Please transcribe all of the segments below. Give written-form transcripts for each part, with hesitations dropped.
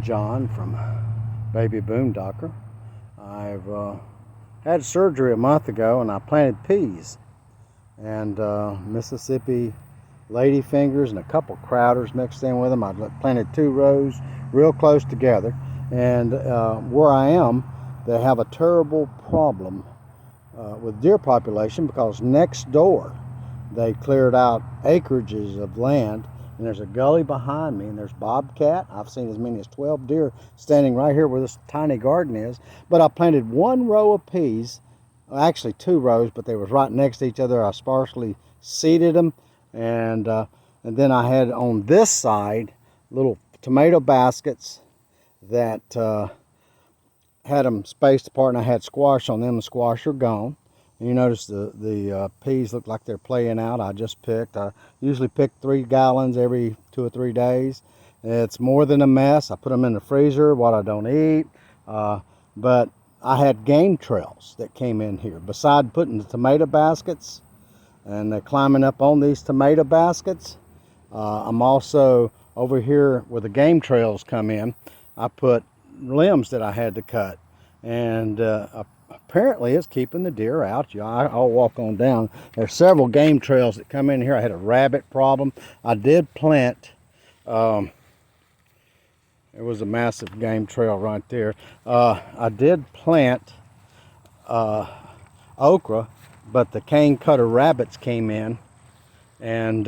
John from Baby Boondocker. I've had surgery a month ago and I planted peas and Mississippi ladyfingers and a couple crowders mixed in with them. I planted 2 rows real close together, and where I am, they have a terrible problem with deer population because next door they cleared out acreages of land, and there's a gully behind me, and there's bobcat. I've seen as many as 12 deer standing right here where this tiny garden is. But I planted 1 row of peas, actually 2 rows, but they was right next to each other. I sparsely seeded them, and then I had on this side little tomato baskets that had them spaced apart, and I had squash on them. The squash are gone. And you notice the peas look like they're playing out. I just picked. I usually pick 3 gallons every 2 or 3 days. It's more than a mess. I put them in the freezer, what I don't eat. But I had game trails that came in here. Besides putting the tomato baskets, and they're climbing up on these tomato baskets, I'm also over here where the game trails come in. I put limbs that I had to cut, and apparently it's keeping the deer out. I'll walk on down. There's several game trails that come in here. I had a rabbit problem. I did plant, there was a massive game trail right there. I did plant okra, but the cane cutter rabbits came in and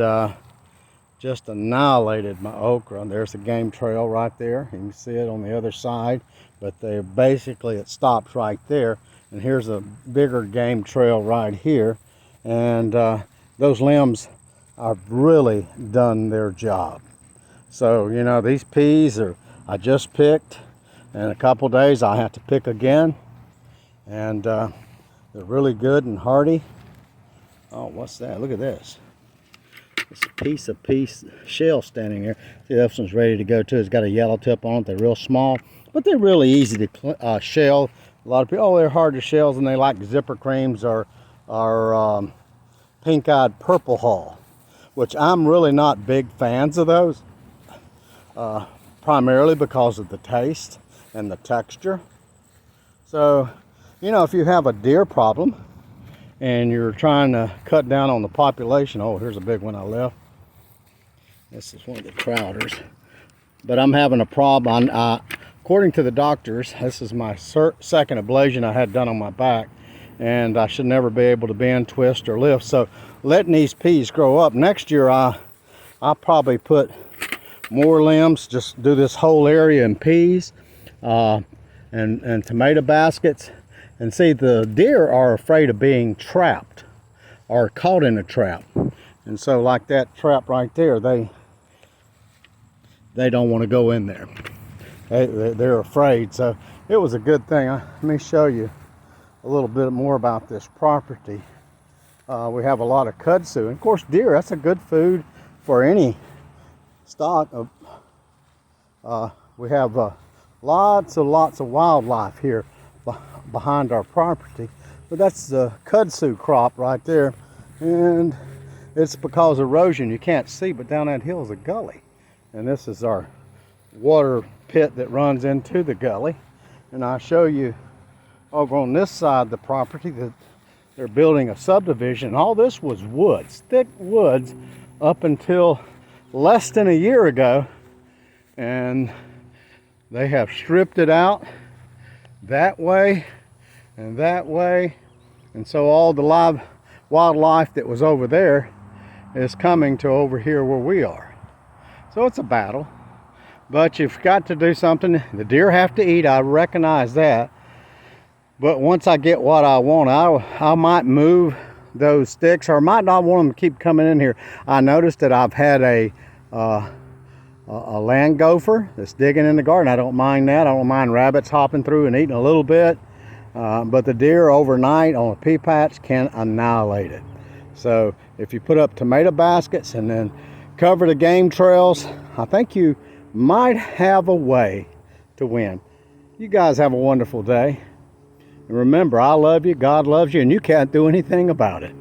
just annihilated my okra. There's a game trail right there. You can see it on the other side, but it stops right there. And here's a bigger game trail right here. And those limbs have really done their job. So, you know, these peas I just picked. In a couple days I'll have to pick again. And they're really good and hearty. Oh, what's that? Look at this. It's a piece shell standing there. See, this one's ready to go too. It's got a yellow tip on it. They're real small, but they're really easy to shell. A lot of people, they're hard to shell, and they like zipper creams or pink-eyed purple hull, which I'm really not big fans of those, primarily because of the taste and the texture. So, you know, if you have a deer problem and you're trying to cut down on the population, oh, here's a big one I left. This is one of the crowders. But I'm having a problem. According to the doctors, this is my second ablation I had done on my back, and I should never be able to bend, twist, or lift. So letting these peas grow up. Next year, I'll probably put more limbs, just do this whole area in peas and tomato baskets. And see, the deer are afraid of being trapped or caught in a trap. And so like that trap right there, they don't want to go in there. They're afraid. So it was a good thing. Let me show you a little bit more about this property. We have a lot of kudzu. And of course, deer, that's a good food for any stock. We have lots of wildlife here behind our property, but that's the kudzu crop right there, and it's because of erosion you can't see, but down that hill is a gully, and this is our water pit that runs into the gully. And I'll show you over on this side of the property that they're building a subdivision. All this was woods, thick woods, up until less than a year ago, and they have stripped it out that way and that way, and so all the live wildlife that was over there is coming to over here where we are. So it's a battle, but you've got to do something. The deer have to eat, I recognize that, but once I get what I want, I might move those sticks, or I might not want them to keep coming in here. I noticed that I've had a land gopher that's digging in the garden. I don't mind that. I don't mind rabbits hopping through and eating a little bit. But the deer overnight on a pea patch can annihilate it. So if you put up tomato baskets and then cover the game trails, I think you might have a way to win. You guys have a wonderful day. And remember, I love you, God loves you, and you can't do anything about it.